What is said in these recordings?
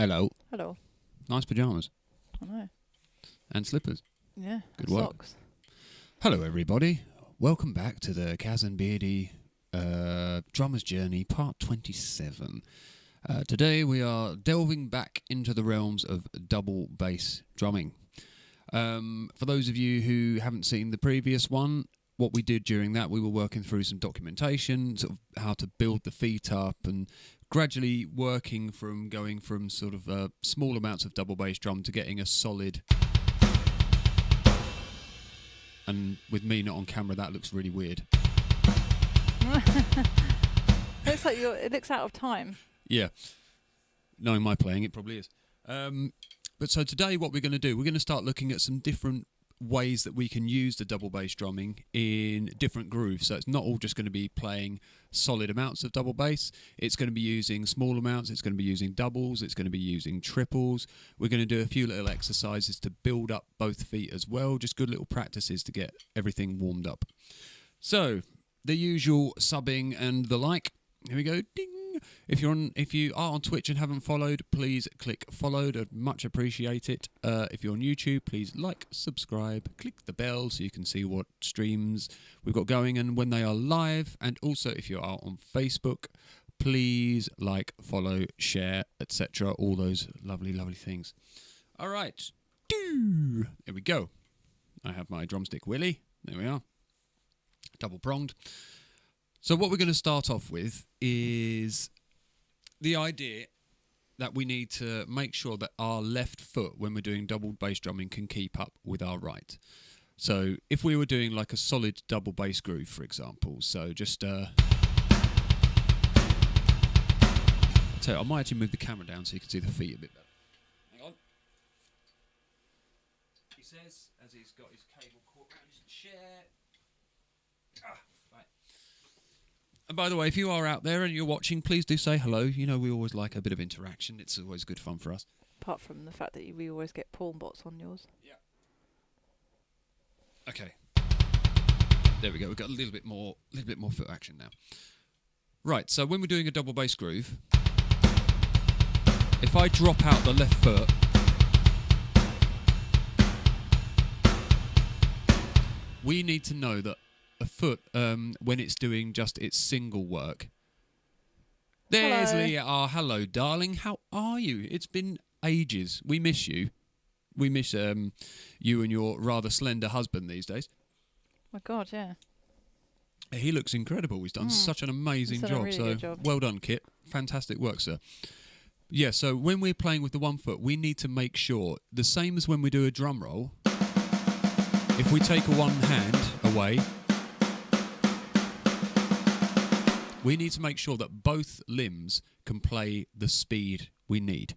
Hello. Hello. Nice pyjamas. I know. And slippers. Yeah. Good work. Socks. Hello, everybody. Welcome back to the Kaz and Beardy Drummer's Journey, part 27. Today we are delving back into the realms of double bass drumming. For those of you who haven't seen the previous one, what we did during that, we were working through some documentation, sort of how to build the feet up and gradually working from going from sort of small amounts of double bass drum to getting a solid. And with me not on camera, that looks really weird. Looks like it looks out of time. Yeah. Knowing my playing, it probably is. But so today what we're going to do, we're going to start looking at some different ways that we can use the double bass drumming in different grooves. So it's not all just going to be playing solid amounts of double bass. It's going to be using small amounts. It's going to be using doubles. It's going to be using triples. We're going to do a few little exercises to build up both feet as well. Just good little practices to get everything warmed up. So the usual subbing and the like. Here we go. Ding. If you are on Twitch and haven't followed, please click followed. I'd much appreciate it. If you're on YouTube, please like, subscribe, click the bell so you can see what streams we've got going and when they are live. And also, if you are on Facebook, please like, follow, share, etc. All those lovely, lovely things. All right. Here we go. I have my drumstick Willy. There we are. Double pronged. So what we're going to start off with is the idea that we need to make sure that our left foot, when we're doing double bass drumming, can keep up with our right. So if we were doing like a solid double bass groove, for example, so just... I'll tell you, I might actually move the camera down so you can see the feet a bit better. Hang on. He says, as he's got his cable cord around his chair... And by the way, if you are out there and you're watching, please do say hello. You know, we always like a bit of interaction. It's always good fun for us. Apart from the fact that we always get porn bots on yours. Yeah. Okay. There we go. We've got a little bit more foot action now. Right. So when we're doing a double bass groove, if I drop out the left foot, we need to know that a foot, when it's doing just its single work. There's Hello. Leah. Oh, hello, darling. How are you? It's been ages. We miss you. We miss you and your rather slender husband these days. My God, yeah. He looks incredible. He's done such an amazing He's done a job. really So good job. well done, Kit. Fantastic work, sir. Yeah, so when we're playing with the one foot, we need to make sure, the same as when we do a drum roll, if we take one hand away, we need to make sure that both limbs can play the speed we need.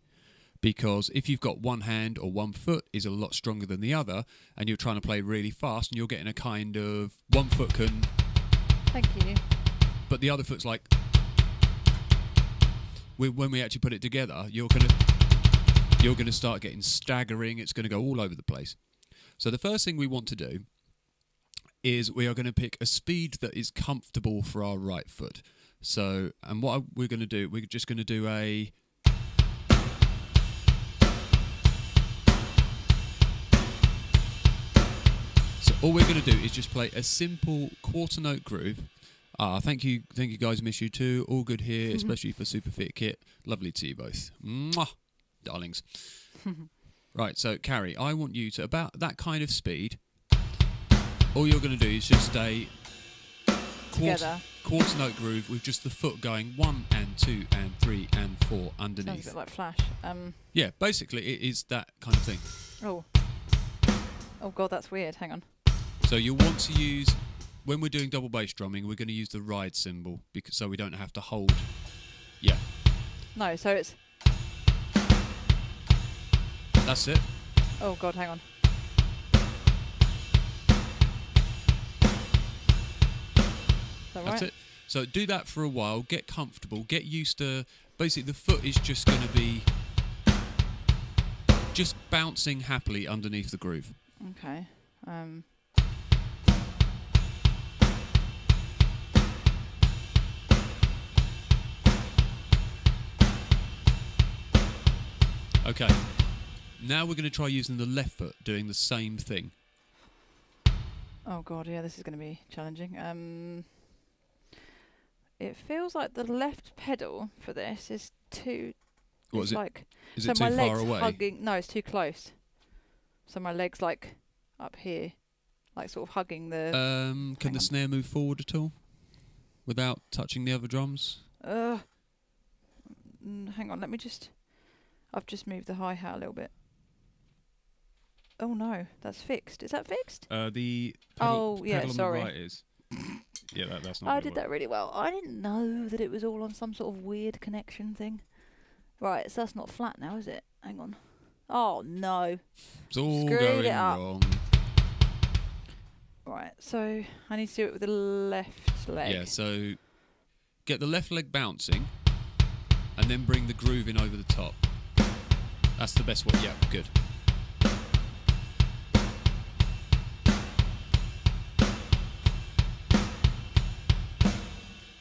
Because if you've got one hand or one foot is a lot stronger than the other, and you're trying to play really fast, and you're getting a kind of one foot can... Thank you. But the other foot's like... When we actually put it together, you're gonna start getting staggering. It's going to go all over the place. So the first thing we want to do is we are going to pick a speed that is comfortable for our right foot. So, and what we're going to do, we're just going to do a... So all we're going to do is just play a simple quarter note groove. Thank you guys, miss you too. All good here, especially for Super Fit Kit. Lovely to see you both. Mwah, darlings. Right, so Carrie, I want you to, about that kind of speed, all you're going to do is just a quarter note groove with just the foot going 1 and 2 and 3 and 4 underneath. Sounds a bit like Flash. Yeah, basically it is that kind of thing. Oh God, that's weird. Hang on. So you'll want to use, when we're doing double bass drumming, we're going to use the ride cymbal, because so we don't have to hold. Yeah. No, so it's... That's it. Oh God, hang on. That's it. So do that for a while, get comfortable, get used to... Basically, the foot is just going to be just bouncing happily underneath the groove. Okay. Okay. Now we're going to try using the left foot, doing the same thing. Oh god, yeah, this is going to be challenging. It feels like the left pedal for this is too. What is it? Like, Is so it too my far legs away? hugging. No, it's too close. So my legs like up here, like sort of hugging the. Can the snare move forward at all without touching the other drums? Hang on, let me just. I've just moved the hi-hat a little bit. Oh no, that's fixed. Is that fixed? The pedal, yeah, pedal on sorry. the right is. Yeah, that's not. I did that really well. I didn't know that it was all on some sort of weird connection thing. Right, so that's not flat now, is it? Hang on. Oh no. It's all Screwed going it up. wrong. Right, so I need to do it with the left leg. Yeah, so get the left leg bouncing and then bring the groove in over the top. That's the best way. Yeah, good.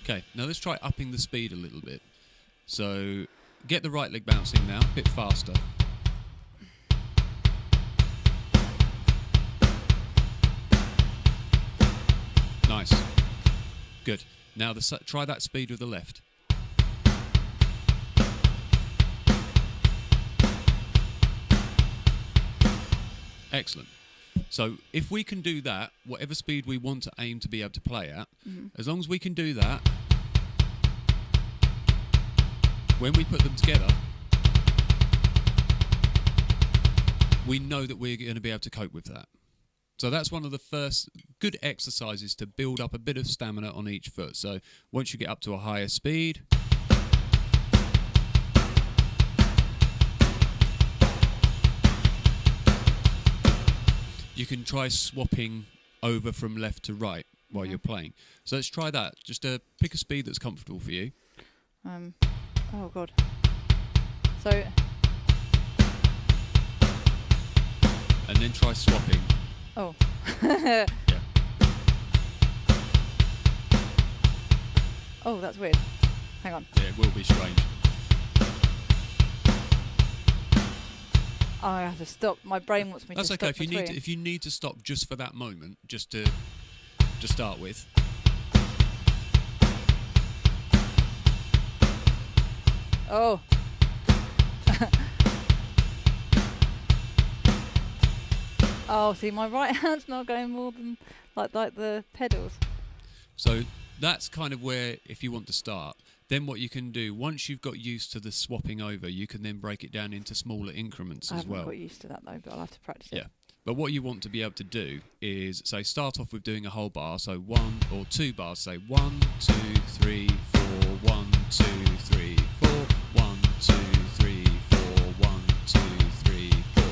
Okay, now let's try upping the speed a little bit. So get the right leg bouncing now, a bit faster. Nice. Good. Now try that speed with the left. Excellent. So if we can do that, whatever speed we want to aim to be able to play at, as long as we can do that, when we put them together, we know that we're going to be able to cope with that. So that's one of the first good exercises to build up a bit of stamina on each foot. So once you get up to a higher speed, you can try swapping over from left to right while you're playing. So let's try that. Just pick a speed that's comfortable for you. Oh god. So. And then try swapping. Oh. Yeah. Oh, that's weird. Hang on. Yeah, it will be strange. I have to stop. My brain wants me That's to okay. stop. If you need to stop just for that moment, just to start with. Oh. Oh, see, my right hand's not going more than like the pedals. So that's kind of where, if you want to start, then what you can do, once you've got used to the swapping over, you can then break it down into smaller increments I as well. haven't got used to that though, but I'll have to practice it. Yeah. But what you want to be able to do is, say, start off with doing a whole bar. So 1 or 2 bars. Say 1, 2, 3, 4, 1, 2, 3, 4, 1, 2, 3, 4, 1, 2, 3, 4.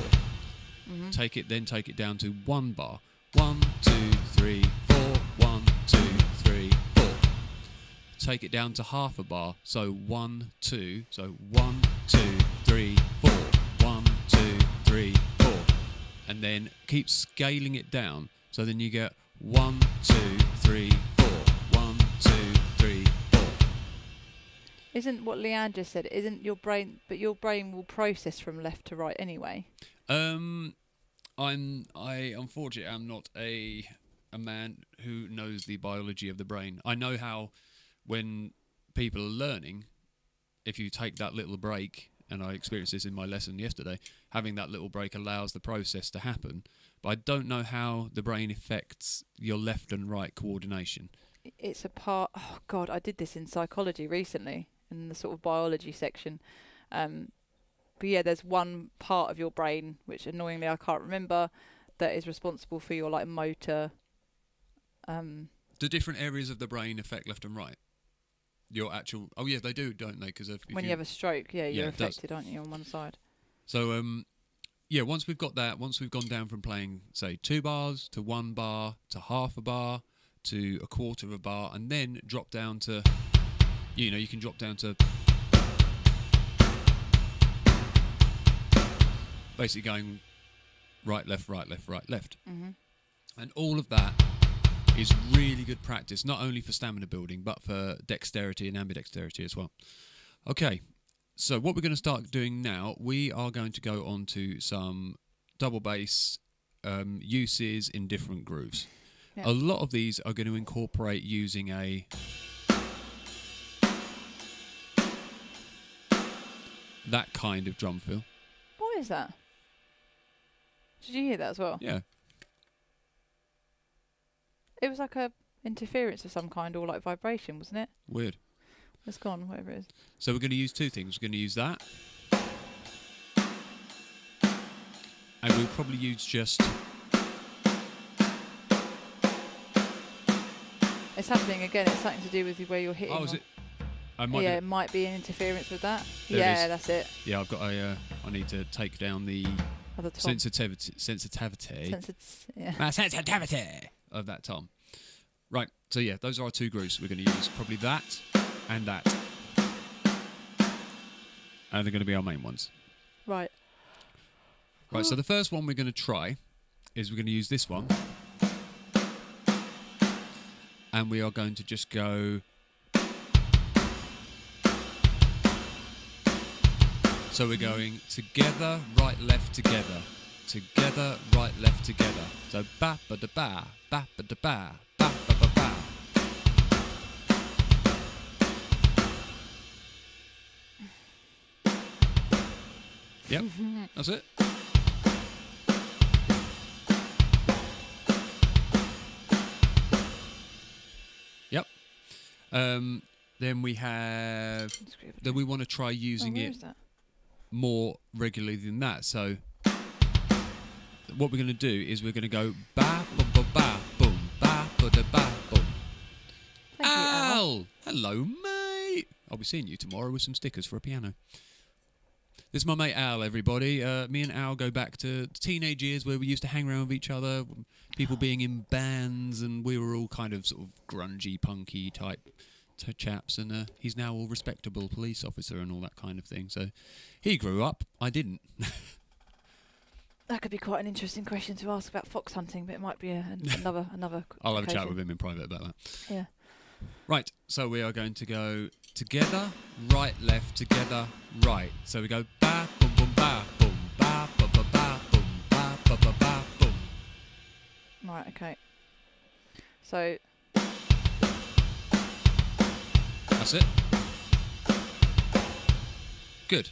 Take it down to 1 bar. 1, 2, 3, 4, 1, 2, 3, 4. Take it down to half a bar. So 1, 2. So 1, 2, 3, 4. 1, 2, 3, 4. And then keep scaling it down. So then you get 1, 2, 3, 4. 1, 2, 3, 4. Isn't what Leanne just said? Isn't your brain? But your brain will process from left to right anyway. I unfortunately am not a man who knows the biology of the brain. I know how when people are learning, if you take that little break, and I experienced this in my lesson yesterday, having that little break allows the process to happen. But I don't know how the brain affects your left and right coordination. It's a part. Oh God, I did this in psychology recently in the sort of biology section. But yeah, there's one part of your brain which annoyingly I can't remember that is responsible for your like motor. Do different areas of the brain affect left and right? Your actual... Oh yeah, they do, don't they? Because when you have a stroke, yeah, you're affected, does. aren't you, on one side? So yeah, once we've got that, once we've gone down from playing, say, 2 bars to 1 bar to half a bar to a quarter of a bar, and then drop down to, you can drop down to basically going right, left, right, left, right, left. And all of that is really good practice, not only for stamina building, but for dexterity and ambidexterity as well. Okay, So what we're going to start doing now, we are going to go on to some double bass uses in different grooves. Yeah. A lot of these are going to incorporate using that kind of drum fill. What is that? Did you hear that as well? Yeah. It was like a interference of some kind, or like vibration, wasn't it? Weird. It's gone, whatever it is. So we're going to use two things. We're going to use that. And we'll probably use just... It's happening again. It's something to do with where you're hitting. Oh, is or- it? I might yeah, it might be an interference with that. There it Yeah, is. that's it. Yeah, I've got a... I need to take down the Other tom. sensitivity Yeah. sensitivity of that tom. Right, so yeah, those are our two grooves we're going to use. Probably that and that. And they're going to be our main ones. Right. Right, so the first one we're going to try is we're going to use this one. And we are going to just go... So we're going together, right, left, together. Together, right, left, together. So ba ba da ba, ba ba da ba, ba ba ba ba. Yep, that's it. Yep. Then we have... Then we want to try using where it is that? more regularly than that. So what we're going to do is we're going to go ba ba ba ba boom, ba ba da ba boom. Thank you, Al. Al! Hello, mate! I'll be seeing you tomorrow with some stickers for a piano. This is my mate Al, everybody. Me and Al go back to teenage years where we used to hang around with each other, people being in bands, and we were all kind of sort of grungy, punky type chaps, and he's now a respectable police officer and all that kind of thing. So he grew up, I didn't. That could be quite an interesting question to ask about fox hunting, but it might be another. I'll have a chat occasion. with him in private about that. Yeah. Right, so we are going to go together, right, left, together, right. So we go ba, boom, boom, ba, boom, ba, ba, ba, ba, boom, ba, ba, ba, ba, boom. Right. Okay. So That's it. Good.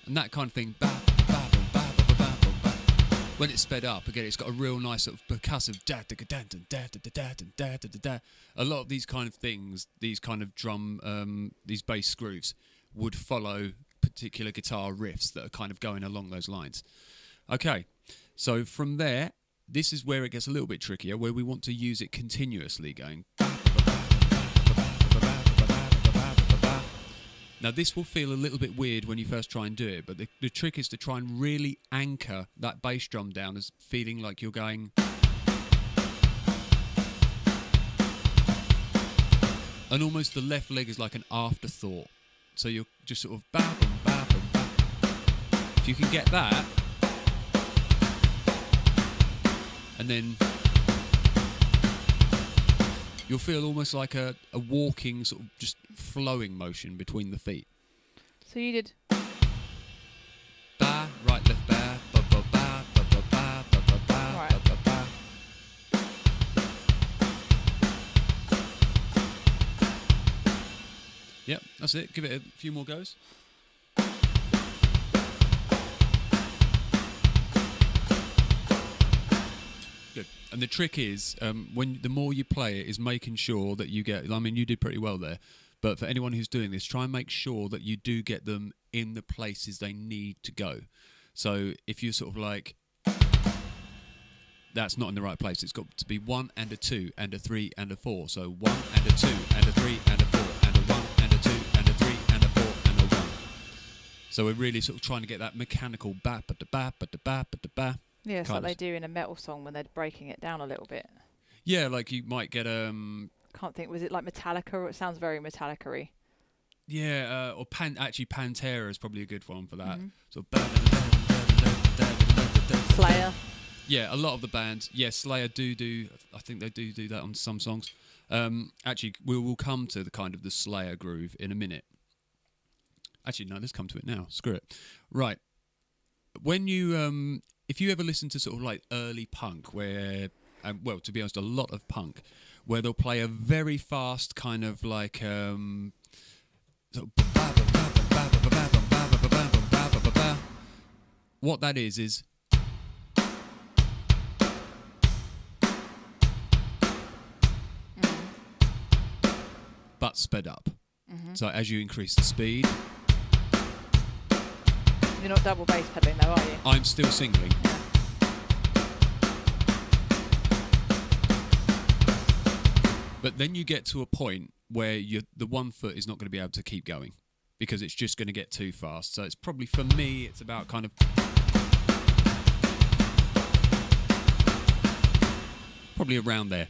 And that kind of thing, ba, ba, boom, ba, ba, ba, ba, boom, ba. When it's sped up, again, it's got a real nice sort of percussive da da da da da da da da da da da. A lot of these kind of things, these kind of drum, these bass grooves, would follow particular guitar riffs that are kind of going along those lines. Okay, so from there, this is where it gets a little bit trickier, where we want to use it continuously, going. Now this will feel a little bit weird when you first try and do it, but the trick is to try and really anchor that bass drum down as feeling like you're going... And almost the left leg is like an afterthought. So you're just sort of... If you can get that... And then... You'll feel almost like a walking, sort of just flowing motion between the feet. So you did. Ba, right, left, ba, ba, ba, ba, ba, ba, ba, ba, ba, ba, Right. ba, ba, ba. Yep, that's it. Give it a few more goes. Good. And the trick is, the more you play it, is making sure that you get... I mean, you did pretty well there. But for anyone who's doing this, try and make sure that you do get them in the places they need to go. So if you're sort of like... That's not in the right place. It's got to be 1 and a 2 and a 3 and a 4. So 1 and a 2 and a 3 and a 4 and a 1 and a 2 and a 3 and a 4 and a 1. So we're really sort of trying to get that mechanical ba ba da ba ba da ba ba da ba. Yeah, it's kind like of. they do in a metal song when they're breaking it down a little bit. Yeah, like you might get Can't think. Was it like Metallica? It sounds very Metallica-y. yeah, or actually Pantera is probably a good one for that. Mhm. So Slayer. yeah, a lot of the bands. Yeah, Slayer do. I think they do that on some songs. Actually, we will come to the kind of the Slayer groove in a minute. Actually, no, let's come to it now. Screw it. Right. When you, if you ever listen to sort of like early punk where, well, to be honest, a lot of punk, where they'll play a very fast kind of like, what that is but sped up. So as you increase the speed, you're not double bass pedaling though, are you? I'm still singling. Yeah. But then you get to a point where the 1 foot is not going to be able to keep going because it's just going to get too fast. So it's probably, for me, it's about kind of probably around there.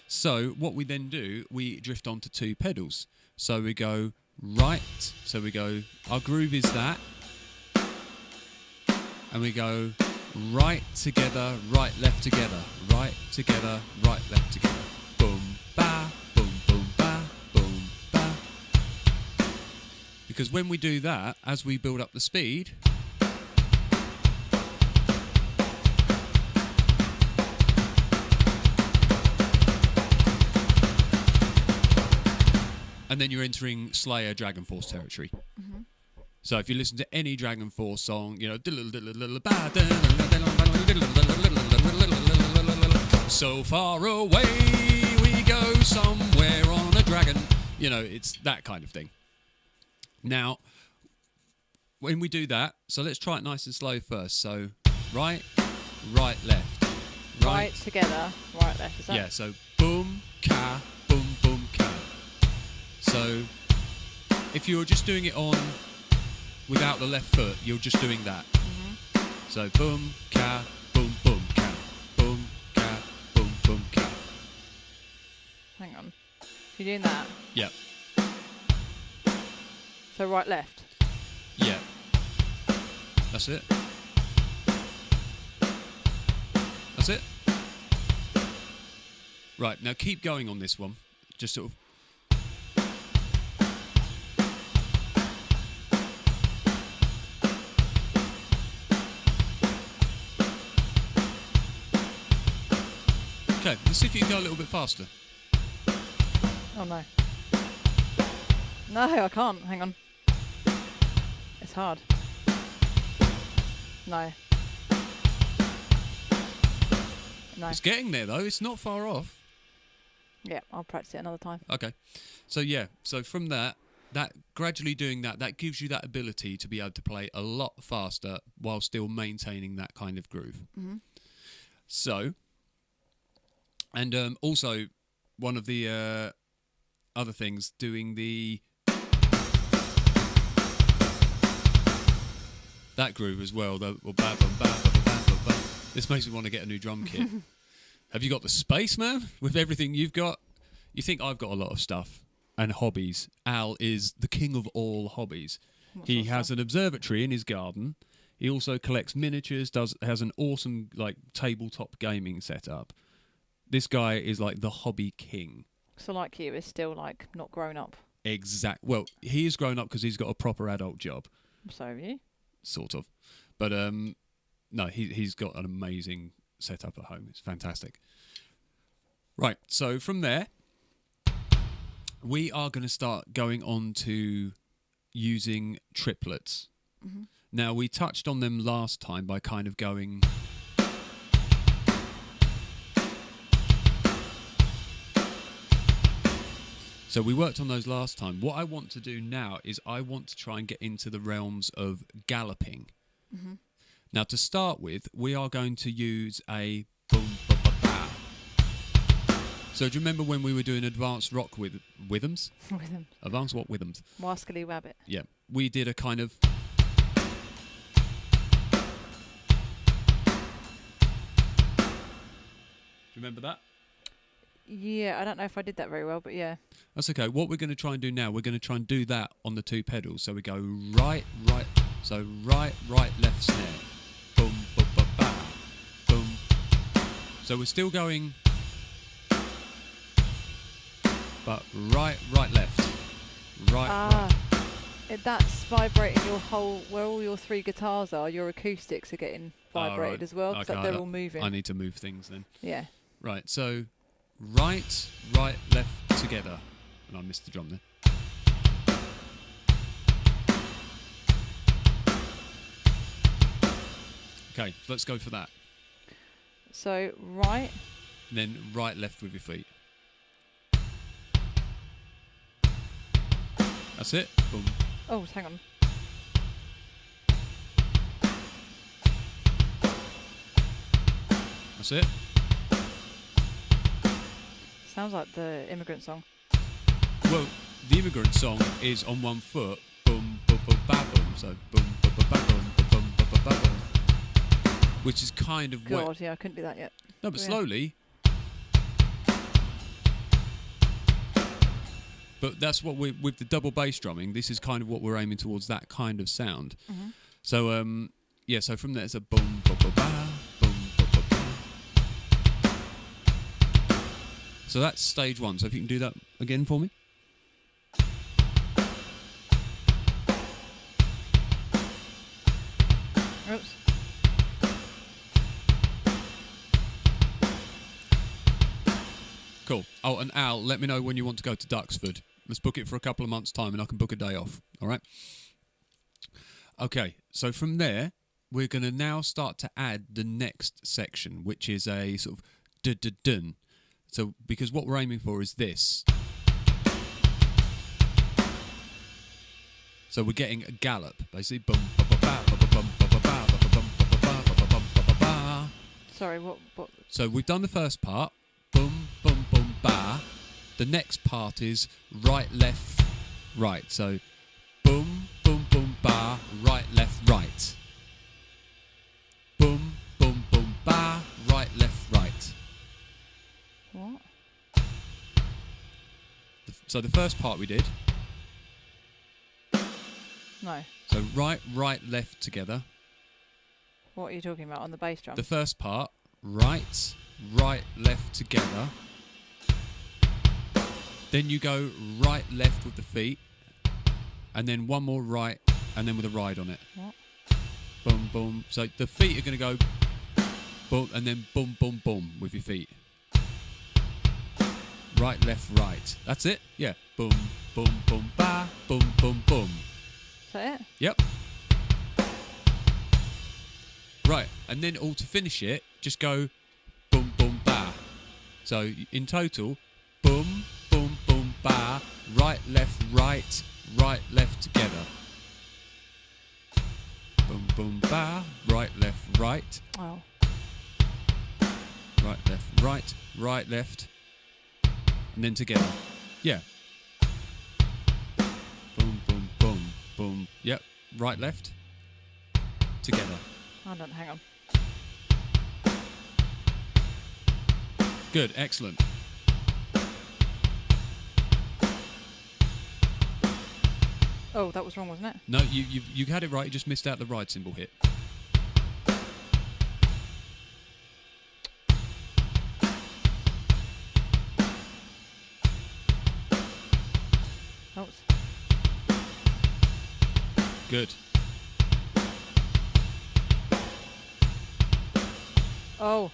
So what we then do, we drift onto 2 pedals. So we go right, so we go, our groove is that, and we go right together, right, left together, right together, right, left together. Boom, ba, boom, boom, ba, boom, ba. Because when we do that, as we build up the speed, and then you're entering Slayer Dragon Force territory. So if you listen to any Dragon Force song, you know, so far away we go somewhere on a dragon. You know, it's that kind of thing. Now, when we do that, so let's try it nice and slow first. So right, right, left. Right together, right, left. Is that? Yeah, so boom, ka, boom, boom, ka. So if you're just doing it on without the left foot, you're just doing that. So boom, ka, boom, boom, ka, boom, ka, boom, boom, ka. Hang on. You're doing that? Yep. So right, left? Yeah. That's it. That's it. Right, now keep going on this one. Just sort of. Okay, let's see if you can go a little bit faster. Oh no. No, I can't. Hang on. It's hard. No. No. It's getting there though, it's not far off. Yeah, I'll practice it another time. Okay. So yeah, so from that gradually doing that gives you that ability to be able to play a lot faster while still maintaining that kind of groove. So, and also one of the other things, doing that groove as well. This makes me want to get a new drum kit. Have you got the space, man? With everything you've got? You think I've got a lot of stuff and hobbies. Al is the king of all hobbies. He has an observatory in his garden. He also collects miniatures, has an awesome like tabletop gaming setup. This guy is like the hobby king. So like you, is still like not grown up. Well, he is grown up because he's got a proper adult job. So have you? Sort of. But no, he's got an amazing setup at home. It's fantastic. Right, so from there, we are going to start going on to using triplets. Now, we touched on them last time by kind of going... So we worked on those last time. What I want to do now is I want to try and get into the realms of galloping. Now, to start with, we are going to use a boom, ba, ba, ba. So do you remember when we were doing advanced rock rhythms? Rhythms. Advanced what rhythms? Wascally Rabbit. Yeah. We did a kind of... Do you remember that? Yeah, I don't know if I did that very well, but yeah. That's okay. What we're going to try and do now, we're going to try and do that on the 2 pedals. So we go right, right. So right, right, left snare. Boom, ba, ba, ba. Boom. So we're still going... But right, right, left. Right, right. That's vibrating your whole, where all your 3 guitars are, your acoustics are getting vibrated right. as well, because Okay, they're all moving. I need to move things then. Yeah. Right, so right, left together. And I missed the drum there. Okay, let's go for that. So right. And then right, left with your feet. That's it. Boom. Oh, hang on. That's it. Sounds like the Immigrant Song. Well, the Immigrant Song is on one foot. Boom, boom, boom, ba, boom. So boom, boom, boom, ba, boom, boom, boom, ba, ba, boom. Which is kind of God, wet. yeah, I couldn't do that yet. No, but Yeah. slowly. But that's what we with the double bass drumming. This is kind of what we're aiming towards, that kind of sound. Mm-hmm. So yeah. So from there it's a boom, ba, ba, ba, boom, ba, ba, ba. So that's stage 1. So if you can do that again for me. Oops. Cool. Oh, and Al, let me know when you want to go to Duxford. Let's book it for a couple of months' time and I can book a day off. All right? Okay, so from there, we're going to now start to add the next section, which is a sort of dun. So, because what we're aiming for is this. So we're getting a gallop, basically. Bum, ba, ba, ba, ba, ba, bum, ba, ba, ba, ba, ba, bum, ba, ba, ba, ba, ba, bum, ba, ba, ba. Sorry, what? So we've done the first part. Boom, boom, boom, ba. The next part is right, left, right. So boom, boom, boom, ba. Right, left, right. Boom, boom, boom, ba. Right, left, right. What? So the first part we did. No. So right, left together. What are you talking about on the bass drum? The first part, right, left together. Then you go right, left with the feet. And then one more right, and then with a ride on it. What? Boom, boom. So the feet are going to go boom, and then boom, boom, boom with your feet. Right, left, right. That's it? Yeah. Boom, boom, boom, ba, boom, boom, boom. Is that it? Yep. Right, and then all to finish it, just go boom, boom, ba. So in total, boom, boom, boom, ba, right, left, left together. Boom, boom, ba, right, left, Oh. right, left, and then together. Yeah. Boom, boom, boom, boom. Yep, right, left, together. Hold on, hang on. Good, excellent. Oh, that was wrong, wasn't it? No, you had it right. You just missed out the ride cymbal hit. Oops. Good. Oh,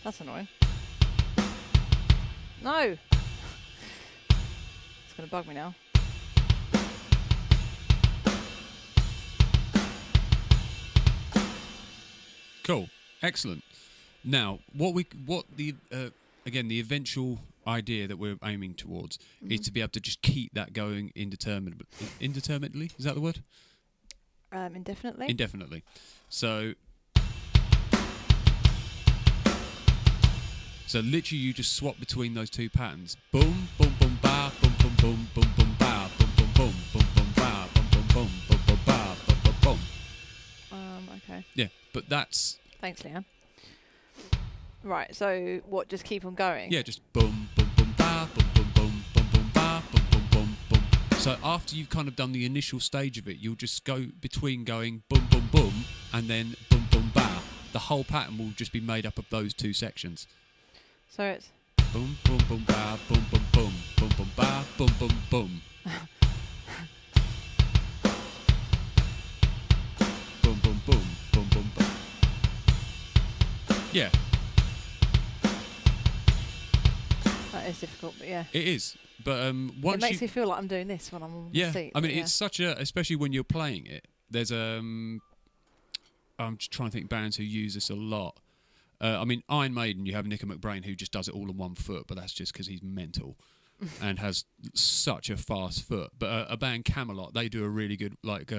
that's annoying. No! It's going to bug me now. Cool. Excellent. Now, the eventual idea that we're aiming towards is to be able to just keep that going indeterminately. Is that the word? Indefinitely? Indefinitely. So literally you just swap between those two patterns. Boom, boom, boom, ba, boom, boom, boom, boom, boom, ba, boom, boom, boom, boom, boom, ba, boom, boom, boom, boom, boom, ba, boom, boom, boom. Okay. Yeah, but that's... Thanks, Leanne. Right, so what, just keep on going? Yeah, just boom, boom, boom, ba, boom, boom, boom, boom, boom, ba, boom, boom, boom, boom. So after you've kind of done the initial stage of it, you'll just go between going boom, boom, boom, and then boom, boom, ba. The whole pattern will just be made up of those two sections. So it's... Boom, boom, boom, ba, boom, boom, boom, boom, boom, ba, boom, boom, boom. Yeah, That is difficult, but yeah. it is. But It once makes you, me feel like I'm doing this when I'm on yeah, the seat. I mean, but yeah. it's such a, especially when you're playing it. There's I'm just trying to think bands who use this a lot. I mean, Iron Maiden, you have Nicky McBrain who just does it all on one foot, but that's just because he's mental and has such a fast foot. But a band Camelot, they do a really good, like,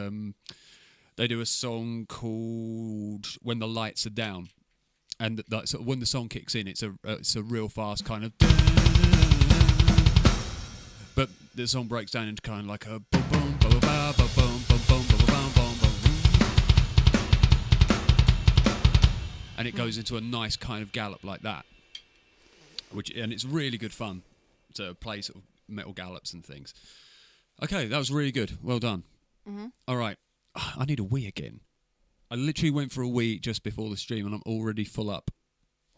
they do a song called "When the Lights Are Down," and sort of when the song kicks in, it's a real fast kind of. But the song breaks down into kind of like a boom boom boom boom boom boom boom boom boom boom boom, and it goes into a nice kind of gallop like that, and it's really good fun to play sort of metal gallops and things. Okay, that was really good. Well done. Mm-hmm. All right, I need a wee again. I literally went for a wee just before the stream, and I'm already full up.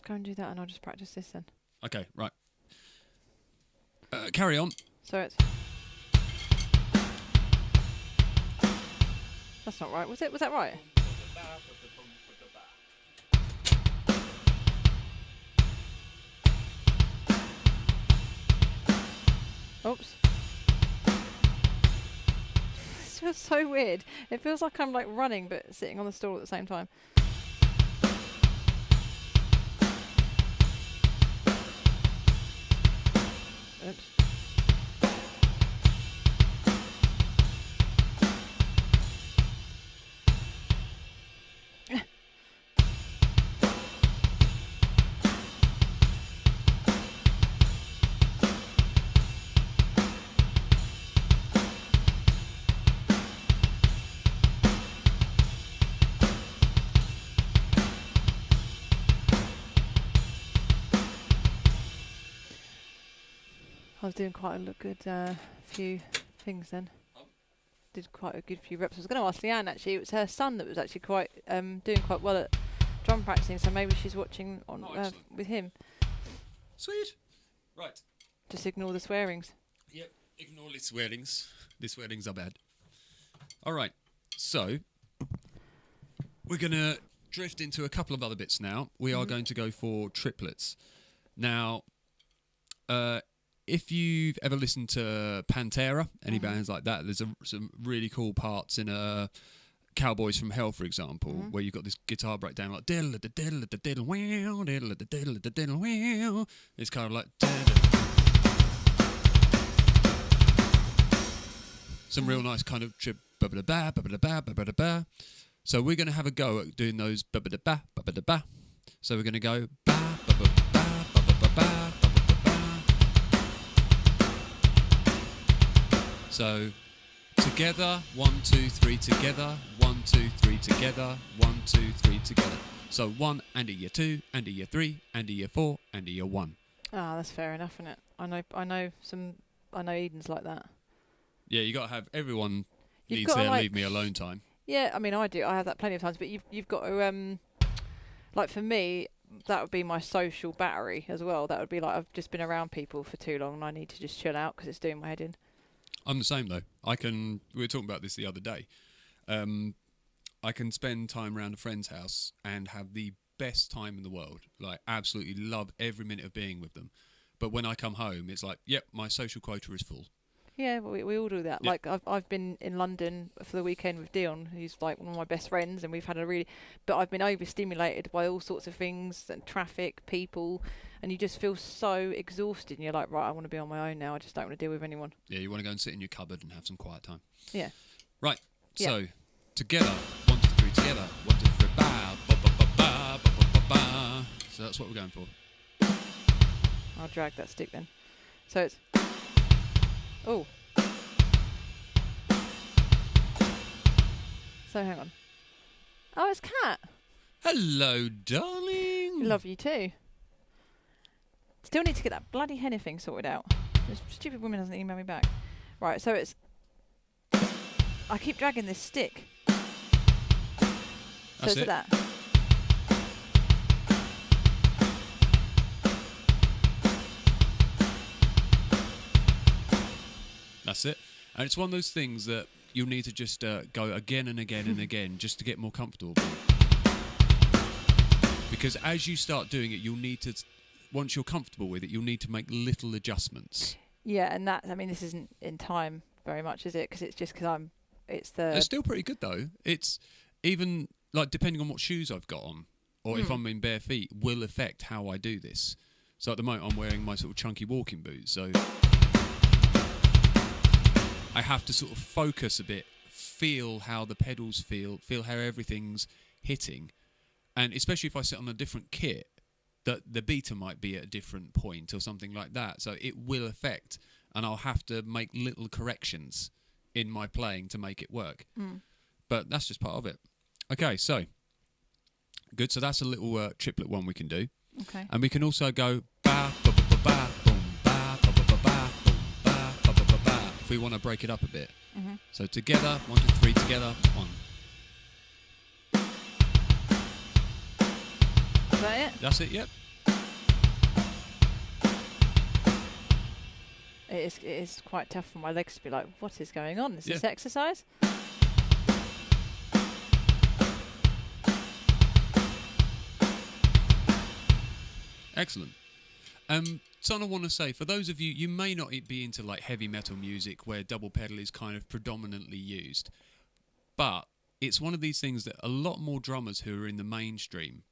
Go and do that, and I'll just practice this then. Okay, right. Carry on. So it's. That's not right. Was that right? Oops. This feels so weird. It feels like I'm like running but sitting on the stool at the same time. Oops. I was doing quite a good few things then. Did quite a good few reps. I was going to ask Leanne actually. It was her son that was actually quite doing quite well at drum practicing. So maybe she's watching on with him. Sweet. Right. Just ignore the swearings. Yep. Ignore the swearings. The swearings are bad. All right. So we're going to drift into a couple of other bits now. We are going to go for triplets. Now, if you've ever listened to Pantera, any bands like that, there's some really cool parts in Cowboys from Hell, for example, where you've got this guitar breakdown like diddle diddle diddle diddle wow, diddle diddle diddle wow. It's kind of like some real nice kind of trip. So we're going to have a go at doing those. So we're going to go ba ba ba ba ba ba ba. So together, 1, 2, 3 together, 1, 2, 3 together, 1, 2, 3 together. So 1 and a year 2, and a year 3, and a year 4, and a year 1. Ah, that's fair enough, isn't it? I know Eden's like that. Yeah, you got to have everyone You've needs got their to, like, leave me alone time. Yeah, I mean I do. I have that plenty of times, but you've got to like for me that would be my social battery as well. That would be like I've just been around people for too long and I need to just chill out because it's doing my head in. I'm the same though. We were talking about this the other day. I can spend time around a friend's house and have the best time in the world. Like absolutely love every minute of being with them. But when I come home, it's like, yep, my social quota is full. Yeah, well, we all do that. Yep. Like I've been in London for the weekend with Dion, who's like one of my best friends, and we've had but I've been overstimulated by all sorts of things and traffic, people, and you just feel so exhausted. And you're like, right, I want to be on my own now. I just don't want to deal with anyone. Yeah, you want to go and sit in your cupboard and have some quiet time. Yeah. Right. Yeah. So together, 1, 2, 3 together, 1, 2, 3 ba ba ba ba ba ba ba ba. So that's what we're going for. I'll drag that stick then. So it's oh. So hang on. Oh, it's Kat. Hello, darling. Love you too. Still need to get that bloody henna thing sorted out. This stupid woman hasn't emailed me back. Right, so it's... I keep dragging this stick. So That's it's it. that. That's it. And it's one of those things that you'll need to just go again and again and again just to get more comfortable. because as you start doing it, you'll need to, once you're comfortable with it, you'll need to make little adjustments. Yeah, and that, I mean, this isn't in time very much, is it? Because it's just because it's It's still pretty good though. It's even like depending on what shoes I've got on, or if I'm in bare feet, will affect how I do this. So at the moment, I'm wearing my sort of chunky walking boots, so I have to sort of focus a bit, feel how the pedals feel how everything's hitting, and especially if I sit on a different kit, that the beta might be at a different point or something like that. So it will affect, and I'll have to make little corrections in my playing to make it work. But that's just part of it. Okay, so good. So that's a little triplet one we can do. Okay. And we can also go ba ba ba ba boom ba ba ba ba ba boom ba ba ba ba ba if we want to break it up a bit. So together, 1, 2, 3, together, 1. Is that it? That's it. Yep. It is quite tough for my legs to be like, what is going on? Is this Yeah. exercise? Excellent. Something I want to say, for those of you, you may not be into like heavy metal music where double pedal is kind of predominantly used, but it's one of these things that a lot more drummers who are in the mainstream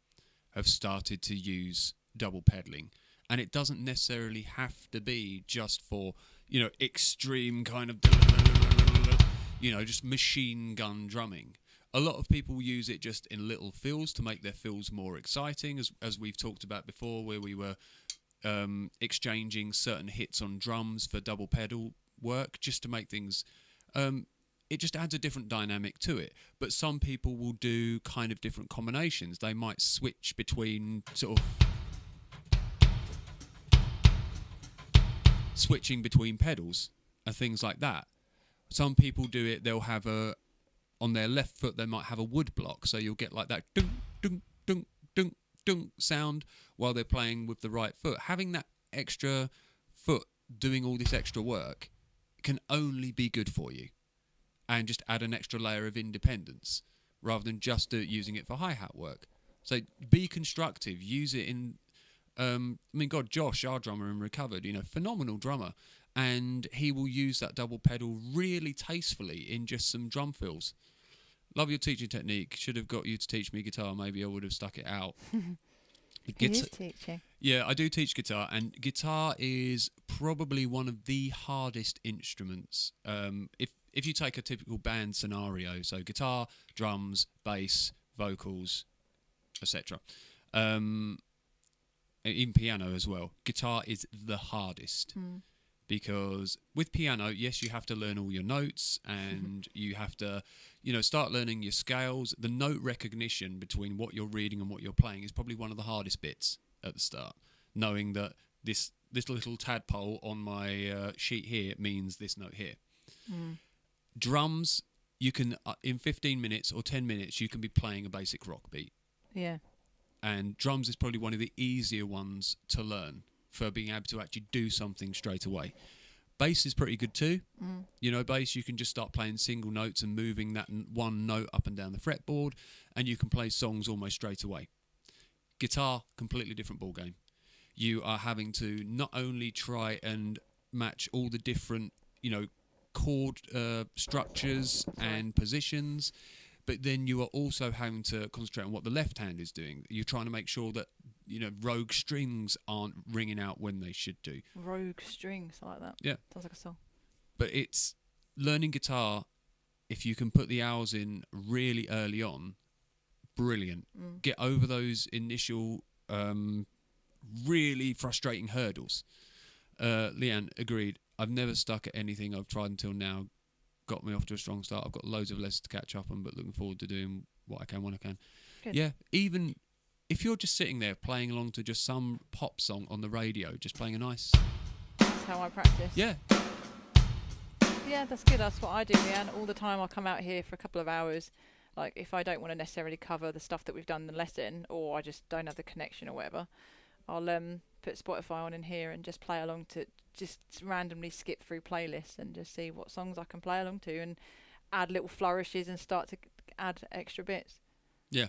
have started to use double pedaling, and it doesn't necessarily have to be just for, you know, extreme kind of, you know, just machine gun drumming. A lot of people use it just in little fills to make their fills more exciting, as we've talked about before, where we were exchanging certain hits on drums for double pedal work, just to make things, it just adds a different dynamic to it. But some people will do kind of different combinations. They might switch between sort of switching between pedals and things like that. Some people do it, they'll have on their left foot they might have a wood block, so you'll get like that dunk dunk dunk dunk dunk sound while they're playing with the right foot. Having that extra foot doing all this extra work can only be good for you, and just add an extra layer of independence rather than just using it for hi-hat work. So be constructive, use it in I mean, God, Josh, our drummer in Recovered, you know, phenomenal drummer, and he will use that double pedal really tastefully in just some drum fills. Love your teaching technique. Should have got you to teach me guitar. Maybe I would have stuck it out. He is teaching. Yeah, I do teach guitar, and guitar is probably one of the hardest instruments. If you take a typical band scenario, so guitar, drums, bass, vocals, etc. Even piano as well. Guitar is the hardest. Because with piano, yes, you have to learn all your notes, and you have to, you know, start learning your scales. The note recognition between what you're reading and what you're playing is probably one of the hardest bits at the start. Knowing that this little tadpole on my sheet here means this note here. Drums, you can, in 15 minutes or 10 minutes, you can be playing a basic rock beat. Yeah. And drums is probably one of the easier ones to learn for being able to actually do something straight away. Bass is pretty good too. You know, bass, you can just start playing single notes and moving that one note up and down the fretboard, and you can play songs almost straight away. Guitar, completely different ballgame. You are having to not only try and match all the different, you know, chord structures and positions, but then you are also having to concentrate on what the left hand is doing. You're trying to make sure that, you know, rogue strings aren't ringing out when they should do. Rogue strings, I like that. Yeah. Sounds like a song. But it's learning guitar, if you can put the hours in really early on, brilliant. Get over those initial really frustrating hurdles. Leanne, agreed. I've never stuck at anything I've tried until now. Got me off to a strong start. I've got loads of lessons to catch up on, but looking forward to doing what I can when I can. Good. Yeah, even if you're just sitting there playing along to just some pop song on the radio, just playing a nice... That's how I practice. Yeah. Yeah, that's good. That's what I do, Leanne. All the time I'll come out here for a couple of hours. Like, if I don't want to necessarily cover the stuff that we've done in the lesson, or I just don't have the connection or whatever, I'll put Spotify on in here and just play along to, just randomly skip through playlists and just see what songs I can play along to and add little flourishes and start to add extra bits. Yeah.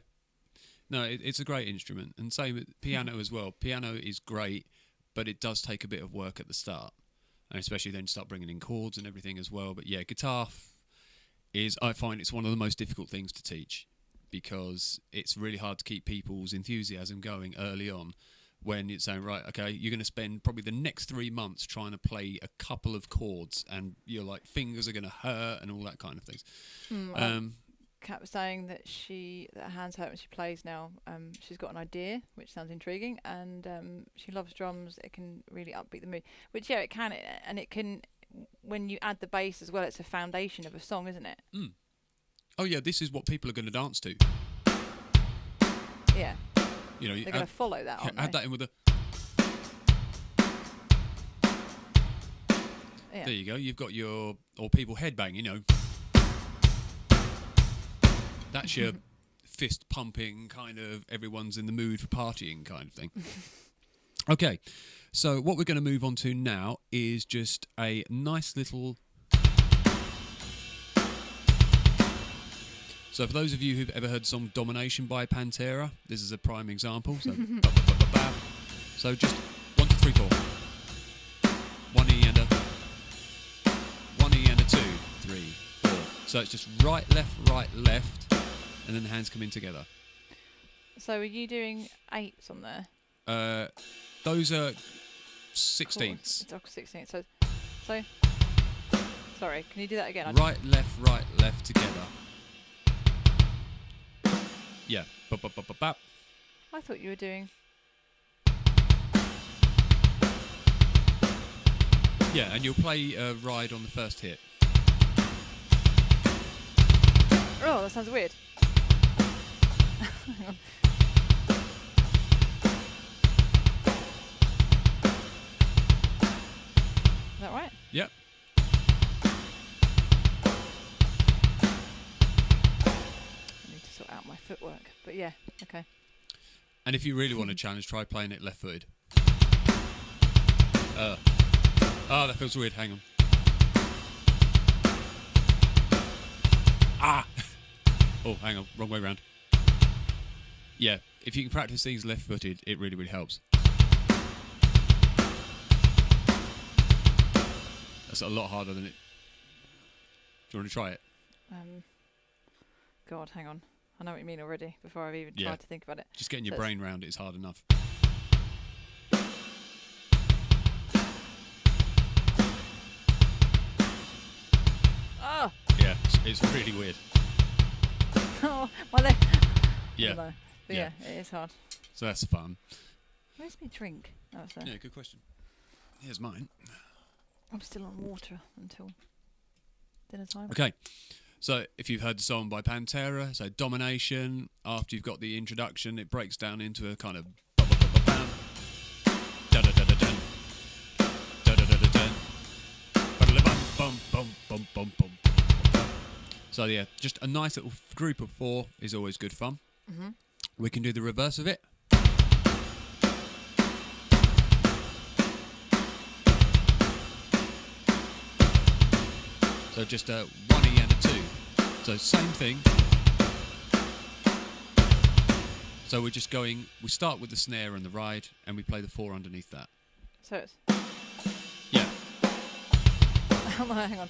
No, it's a great instrument, and same with piano as well. Piano is great, but it does take a bit of work at the start, and especially then start bringing in chords and everything as well. But yeah, guitar I find it's one of the most difficult things to teach, because it's really hard to keep people's enthusiasm going early on. When it's saying, right, okay, you're going to spend probably the next 3 months trying to play a couple of chords, and your like fingers are going to hurt and all that kind of things. Kat was saying that her hands hurt when she plays now. She's got an idea, which sounds intriguing, and she loves drums. It can really upbeat the mood, which it can, and it can. When you add the bass as well, it's a foundation of a song, isn't it? Oh yeah, this is what people are going to dance to. Yeah. You know, they're going to follow that, aren't they? Add that in with a. Yeah. There you go. You've got people headbang. You know. That's your fist pumping kind of, everyone's in the mood for partying kind of thing. Okay, so what we're going to move on to now is just a nice little... So for those of you who've ever heard the song Domination by Pantera, this is a prime example. So, so just 1, 2, 3, 4. 1 E and a 1 E and a 2, 3, 4. So it's just right, left, and then the hands come in together. So are you doing 8s on there? Those are 16ths. It's 16. So, sorry, can you do that again? Right, left together. Yeah. Bap. I thought you were doing... Yeah, and you'll play Ride on the first hit. Oh, that sounds weird. Hang on. Is that right? Yep. I need to sort out my footwork, but yeah, okay. And if you really want a challenge, try playing it left-footed. That feels weird. Hang on. Ah! Oh, hang on. Wrong way round. Yeah, if you can practice things left-footed, it really, really helps. That's a lot harder than it... Do you want to try it? God, hang on. I know what you mean already, before I've even tried to think about it. Just getting your brain round it is hard enough. Oh! Yeah, it's really weird. Oh, my leg. Yeah. But yeah, it is hard. So that's fun. Where's my drink? Oh, it's there. Yeah, good question. Here's mine. I'm still on water until dinner time. Okay, so if you've heard the song by Pantera, so Domination, after you've got the introduction, it breaks down into a kind of bam, da-da-da-da-dun, da-da-da-da-dun, ba-da-da-bum, bum, bum, bum, bum. So yeah, just a nice little group of 4 is always good fun. Mm-hmm. We can do the reverse of it. So just a 1 E and a 2. So same thing. So we're just going, we start with the snare and the ride, and we play the 4 underneath that. So it's... Yeah. Hang on.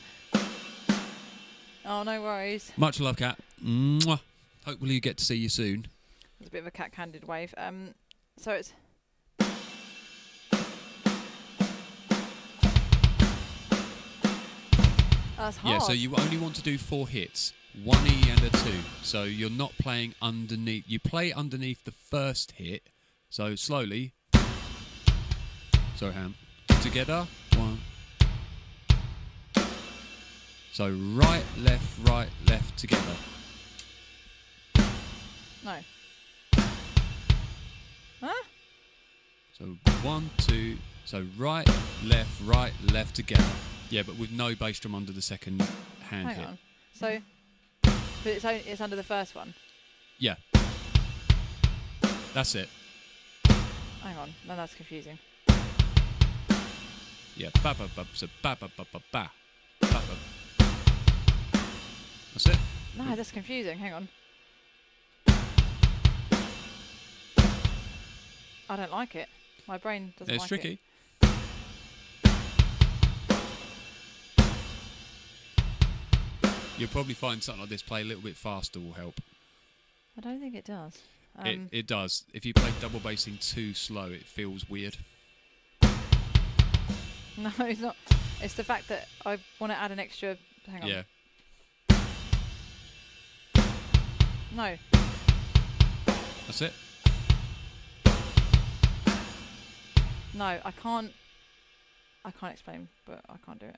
Oh, no worries. Much love, Kat. Mwah. Hopefully you get to see you soon. There's a bit of a cat-candid wave. So it's... That's hard. Yeah, so you only want to do 4 hits. 1 E and a 2. So you're not playing underneath. You play underneath the first hit. So slowly. Sorry, hand. Together. 1. So right, left together. No. Huh? So 1, 2. So right, left together. Yeah, but with no bass drum under the second hand hit. Hang on. So, but it's under the first one. Yeah. That's it. Hang on. No, that's confusing. Yeah. Ba ba ba. So ba ba ba ba ba. Ba ba. That's it. No, that's confusing. Hang on. I don't like it. My brain doesn't It's like tricky. it. You'll probably find something like this play a little bit faster will help. I don't think it does. It does. If you play double bassing too slow, it feels weird. No, it's not. It's the fact that I want to add an extra... Hang on. Yeah. No. That's it. No, I can't explain, but I can't do it.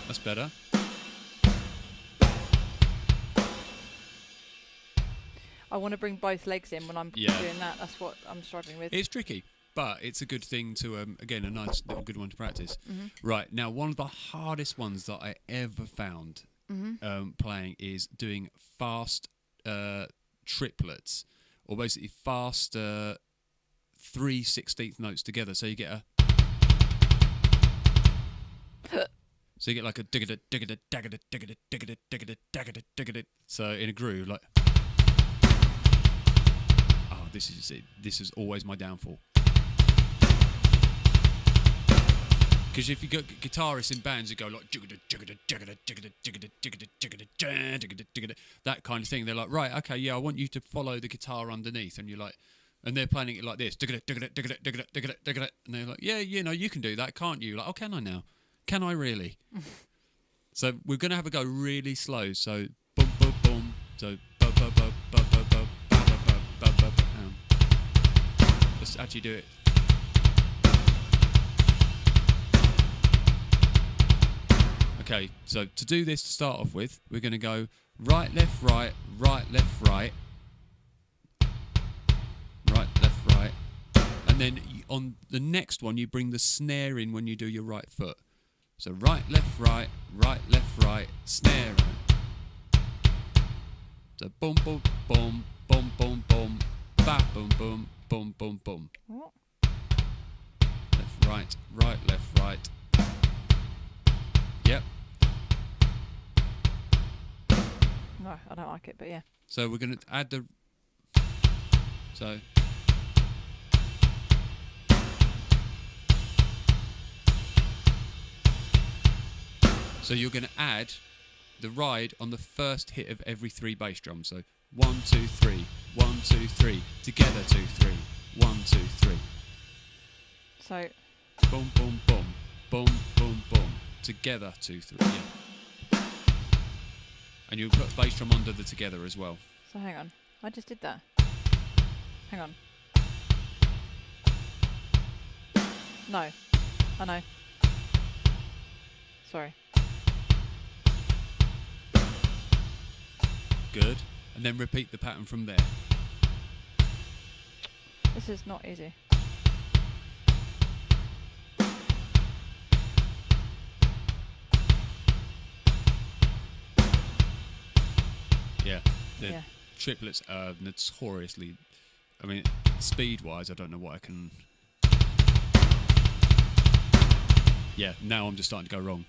That's better. I want to bring both legs in when I'm doing that. That's what I'm struggling with. It's tricky, but it's a good thing to, again, a nice little good one to practice. Mm-hmm. Right, now one of the hardest ones that I ever found playing is doing fast triplets, or basically fast 3/16 notes together. So you get a... So you get like a diggada diggada daggada diggada diggada diggada daggada diggada. So in a groove, like... Oh, this is it. This is always my downfall. Because if you got guitarists in bands, you go like that kind of thing. They're like, right, okay, yeah, I want you to follow the guitar underneath, and you're like, and they're playing it like this, and they're like, yeah, you know, you can do that, can't you? Like, oh, can I now? Can I really? So we're gonna have a go really slow. So boom, boom, boom. So bum, bum, bum, bum, bum, bum, bum, bum, bum, bum, bum. Let's actually do it. Okay, so to do this to start off with, we're going to go right, left, right, right, left, right, right, left, right, and then on the next one you bring the snare in when you do your right foot. So right, left, right, left, right, snare. So boom, boom, boom, boom, boom, boom, ba, boom, boom, boom, boom, boom. What? Left, right, left, right. Yep. No, I don't like it, but yeah. So we're going to add the... So... So you're going to add the ride on the first hit of every 3 bass drums. So 1, 2, 3, 1, 2, 3, together 2, 3, 1, 2, 3. So... Boom, boom, boom, boom, boom, boom, together 2, 3. Yeah. And you'll put bass drum under the together as well. So hang on. I just did that. Hang on. No. I know. Sorry. Good. And then repeat the pattern from there. This is not easy. Yeah. The Yeah. triplets are notoriously... I mean, speed-wise, I don't know what I can... Yeah, now I'm just starting to go wrong.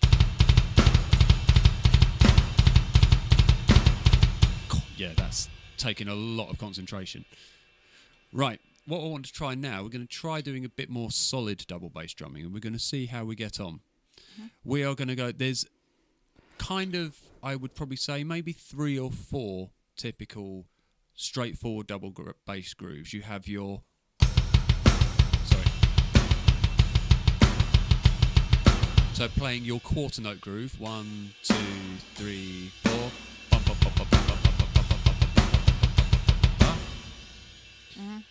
Yeah, that's taking a lot of concentration. Right, what I want to try now, we're going to try doing a bit more solid double bass drumming, and we're going to see how we get on. Mm-hmm. We are going to go... There's kind of, I would probably say, maybe 3 or 4 typical straightforward double bass grooves. You have your... Sorry. So playing your quarter note groove. 1, 2, 3, 4. Bum, bum, bum, bum, bum, bum, bum, bum, bum, bum, bum, bum, bum.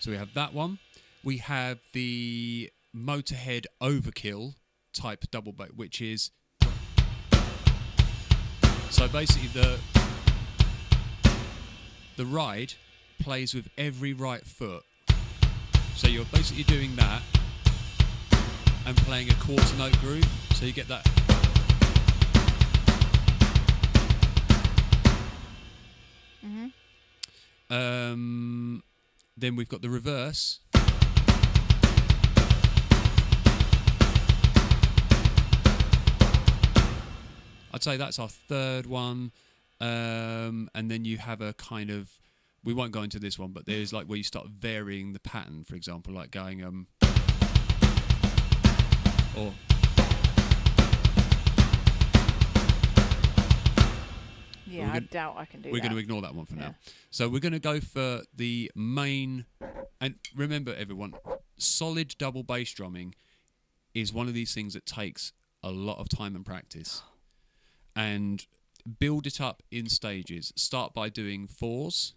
So we have that one. We have the Motorhead Overkill type double bass, which is... So basically the ride plays with every right foot. So you're basically doing that and playing a quarter note groove. So you get that. Then we've got the reverse. I'd say that's our third one. and then you have a kind of, we won't go into this one, but there's like where you start varying the pattern, for example, like going or Yeah, I doubt I can do that. We're going to ignore that one for now. So we're going to go for the main, and remember everyone, solid double bass drumming is one of these things that takes a lot of time and practice. And build it up in stages. Start by doing 4s.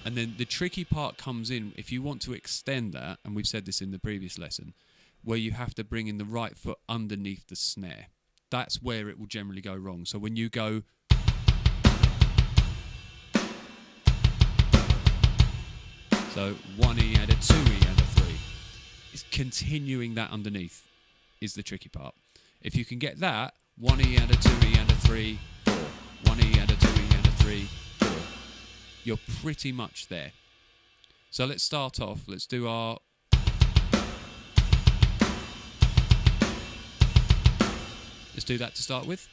And then the tricky part comes in if you want to extend that, and we've said this in the previous lesson, where you have to bring in the right foot underneath the snare. That's where it will generally go wrong. So when you go... So 1E and a 2E and a 3. It's continuing that underneath is the tricky part. If you can get that, 1E and a 2E and a 3, 4. 1E and a 2E and a 3, 4. You're pretty much there. So let's start off. Let's do our... Let's do that to start with.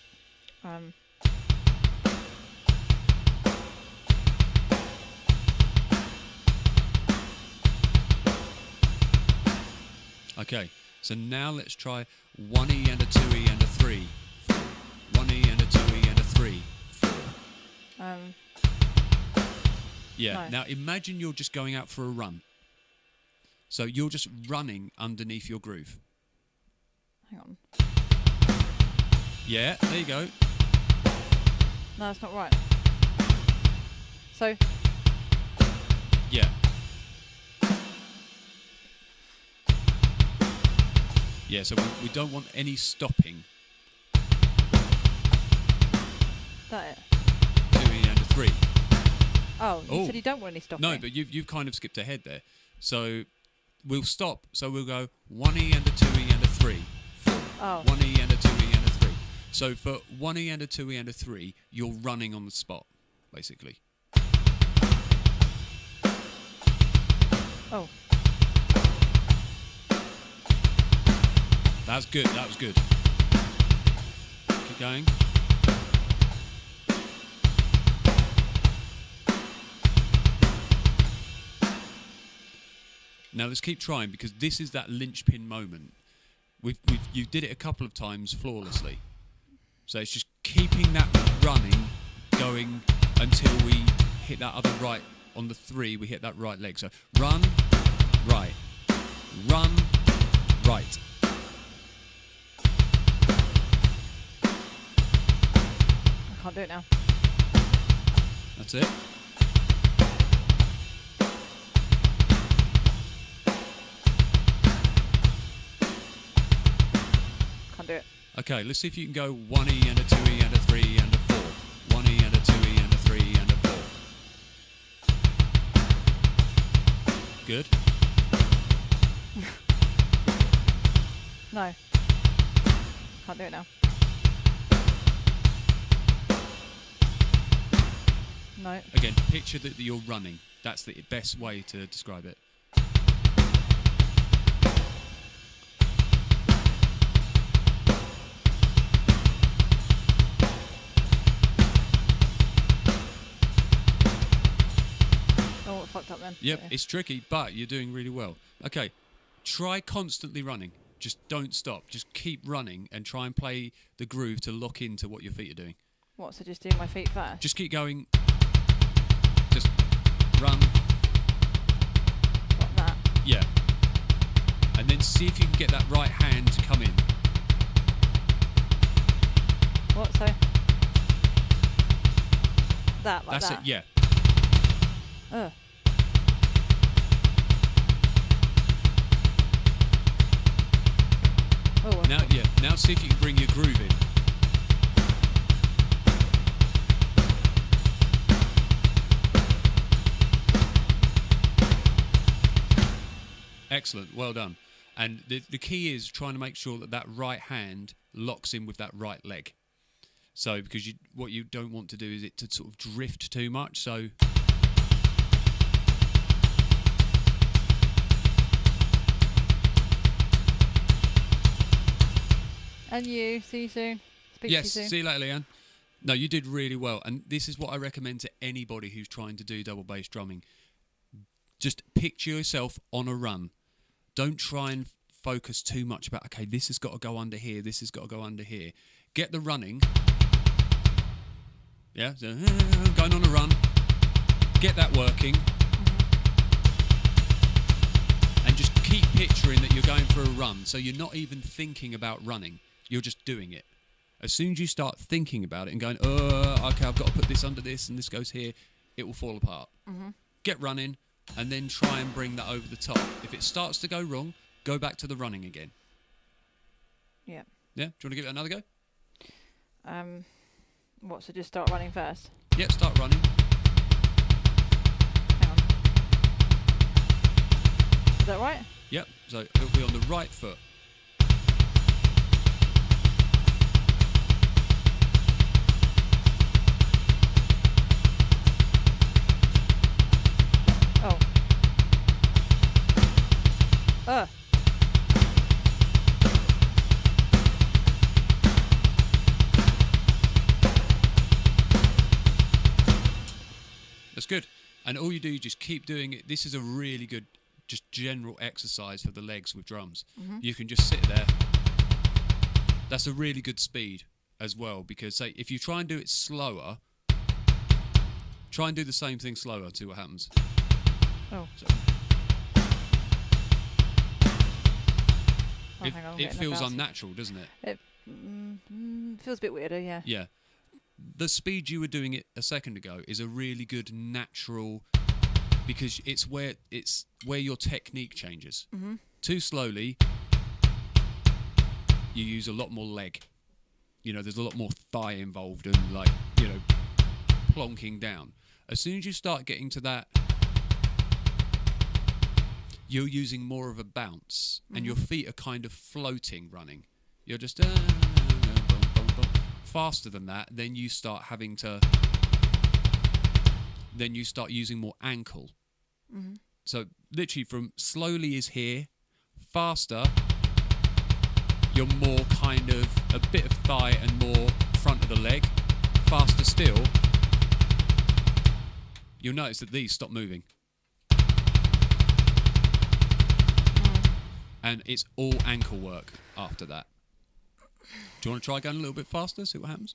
Okay, so now let's try 1E and a 2E and a 3, 4. 1E and a 2E and a 3, 4. Yeah, No. Now imagine you're just going out for a run. So you're just running underneath your groove. Hang on. Yeah, there you go. No, that's not right. So... Yeah. Yeah, so we don't want any stopping. That it? 2E and a 3. Oh, you said you don't want any stopping. No, but you've kind of skipped ahead there. So we'll stop. So we'll go 1E and a 2E and a 3. 4. Oh. 1E and a 2E and a 3. So for 1E and a 2E and a 3, you're running on the spot, basically. Oh. That's good. That was good. Keep going. Now let's keep trying, because this is that linchpin moment. You did it a couple of times flawlessly. So it's just keeping that running, going until we hit that other right. On the 3, we hit that right leg. So run, right, run, right. I can't do it now. That's it. Can't do it. Okay, let's see if you can go 1E and a 2E and a 3 and a 4. 1E and a 2E and a 3 and a 4. Good. No. Can't do it now. No. Again, picture that you're running. That's the best way to describe it. Oh, I fucked up then. Yep, Yeah. it's tricky, but you're doing really well. Okay, try constantly running. Just don't stop. Just keep running and try and play the groove to lock into what your feet are doing. What, so just doing my feet first? Just keep going. Just run. Like that? Yeah. And then see if you can get that right hand to come in. What, so? That, like That's that? it, yeah. Ugh. Oh, Now see if you can bring your groove in. Excellent, well done. And the key is trying to make sure that that right hand locks in with that right leg. So, because what you don't want to do is it to sort of drift too much, so... And you. See you soon. Speak Yes, to you soon. see you later, Leanne. No, you did really well. And this is what I recommend to anybody who's trying to do double bass drumming. Just picture yourself on a run. Don't try and focus too much about, okay, this has got to go under here, this has got to go under here. Get the running. Yeah, so, going on a run. Get that working. And just keep picturing that you're going for a run. So you're not even thinking about running. You're just doing it. As soon as you start thinking about it and going, okay, I've got to put this under this and this goes here, it will fall apart. Get running and then try and bring that over the top. If it starts to go wrong, go back to the running again. Yeah. Yeah? Do you want to give it another go? What, so just start running first? Yeah, start running. Hang on. Is that right? Yep, so it'll be on the right foot. Oh. That's good. And all you do, you just keep doing it. This is a really good, just general exercise for the legs with drums. You can just sit there. That's a really good speed as well, because say if you try and do it slower, try and do the same thing slower and see what happens. Oh. So, hang on, I'm it getting feels about. unnatural, doesn't it? It feels a bit weirder, yeah. Yeah. The speed you were doing it a second ago is a really good natural, because it's where your technique changes. Too slowly, you use a lot more leg. You know, there's a lot more thigh involved and plonking down. As soon as you start getting to that, you're using more of a bounce and your feet are kind of floating running. You're just faster than that, then you start using more ankle. So literally from slowly is here, faster, you're more kind of a bit of thigh and more front of the leg. Faster still, you'll notice that these stop moving. And it's all ankle work after that. Do you want to try going a little bit faster, see what happens?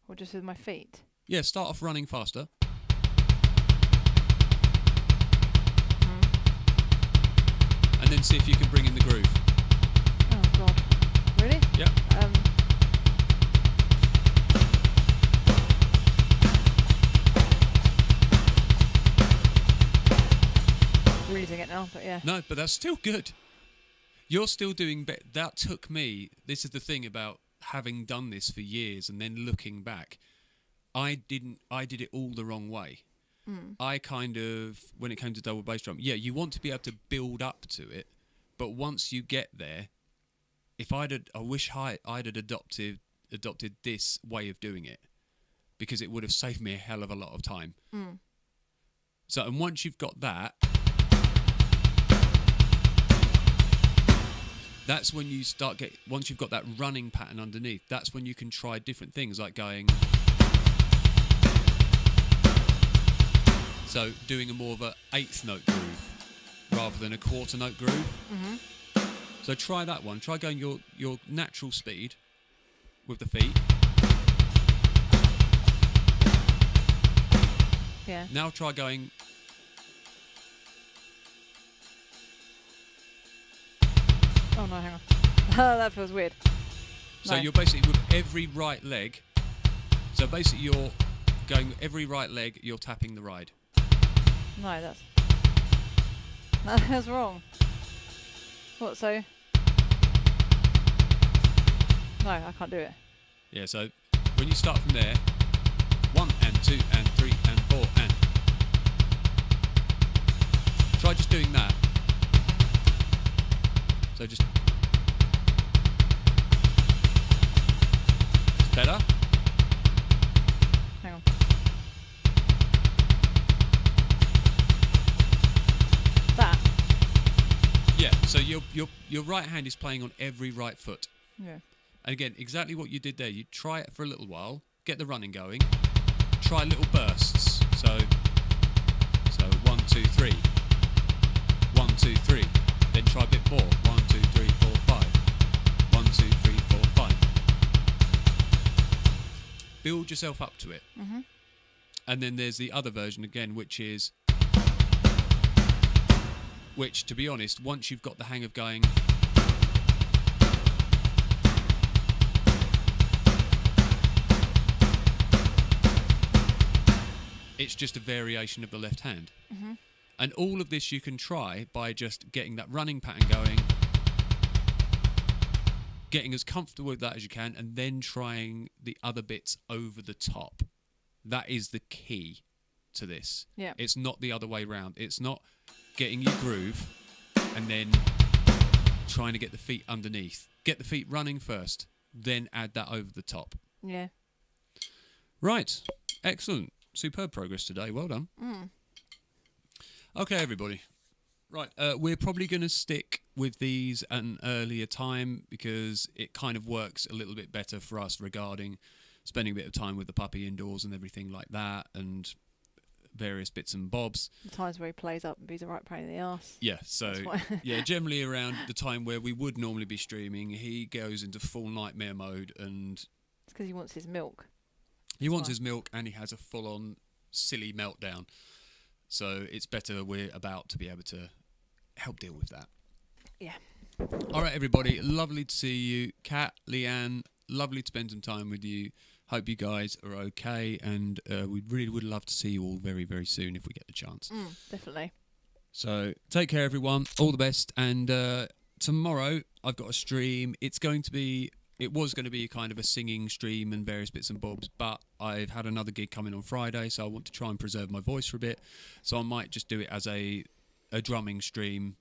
Or just with my feet? Yeah, start off running faster. And then see if you can bring in the groove. Oh, God. Really? Yep. Losing it now, but yeah. No, but that's still good. You're still doing better. That took me, this is the thing about having done this for years and then looking back, I did it all the wrong way. I kind of, when it came to double bass drum, yeah, you want to be able to build up to it, but once you get there, I wish I'd adopted this way of doing it, because it would have saved me a hell of a lot of time. So, and once you've got that, that's when you once you've got that running pattern underneath, that's when you can try different things, like going, so doing a more of a 8th note groove rather than a quarter note groove. So try that one. Try going your natural speed with the feet. Yeah. Now try going. Oh no, hang on. That feels weird. So No. you're basically with every right leg. So basically you're going every right leg, you're tapping the ride. No, that's wrong. What, so? No, I can't do it. Yeah, so when you start from there, 1 and 2 and 3 and 4 and. Try just doing that. So just. It's better. Hang on. That? Yeah, so your right hand is playing on every right foot. Yeah. And again, exactly what you did there. You try it for a little while, get the running going, try little bursts. So 1, 2, 3, 1, 2, 3. Then try a bit more. 1, 2, 3, 4, 5. 1, 2, 3, 4, 5. Build yourself up to it. Mm-hmm. And then there's the other version again, which, to be honest, once you've got the hang of going, it's just a variation of the left hand. Mm-hmm. And all of this you can try by just getting that running pattern going, getting as comfortable with that as you can, and then trying the other bits over the top. That is the key to this. Yeah. It's not the other way round. It's not getting your groove and then trying to get the feet underneath. Get the feet running first, then add that over the top. Yeah. Right. Excellent. Superb progress today. Well done. Mm. Okay, everybody. Right. We're probably going to stick with these at an earlier time because it kind of works a little bit better for us regarding spending a bit of time with the puppy indoors and everything like that, and various bits and bobs. The times where he plays up and he's a right pain in the arse. Yeah, so yeah, generally around the time where we would normally be streaming, he goes into full nightmare mode, and It's because he wants his milk. he wants his milk, and he has a full-on silly meltdown. So it's better we're about to be able to help deal with that. Yeah. All right, everybody. Lovely to see you. Kat, Leanne, lovely to spend some time with you. Hope you guys are okay, and we really would love to see you all very, very soon if we get the chance. Definitely. So take care, everyone. All the best. And tomorrow I've got a stream. It was going to be kind of a singing stream and various bits and bobs, but I've had another gig coming on Friday, so I want to try and preserve my voice for a bit. So I might just do it as a drumming stream.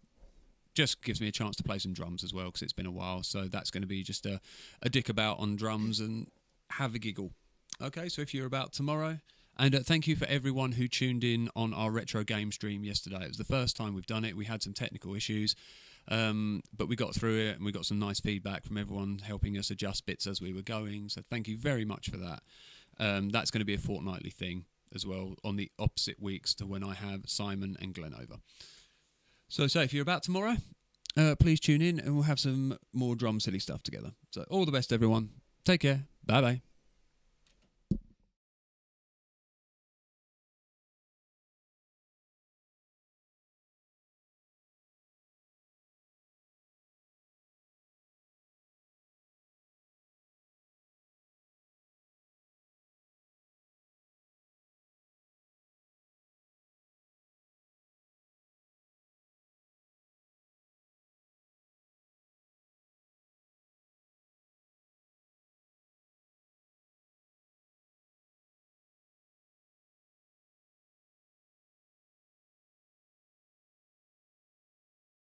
Just gives me a chance to play some drums as well, because it's been a while. So that's going to be just a dick about on drums and have a giggle. Okay, so if you're about tomorrow. And thank you for everyone who tuned in on our retro game stream yesterday. It was the first time we've done it. We had some technical issues, but we got through it, and we got some nice feedback from everyone helping us adjust bits as we were going. So thank you very much for that. That's going to be a fortnightly thing as well, on the opposite weeks to when I have Simon and Glenn over. So if you're about tomorrow, please tune in, and we'll have some more drum silly stuff together. So all the best, everyone. Take care. Bye-bye.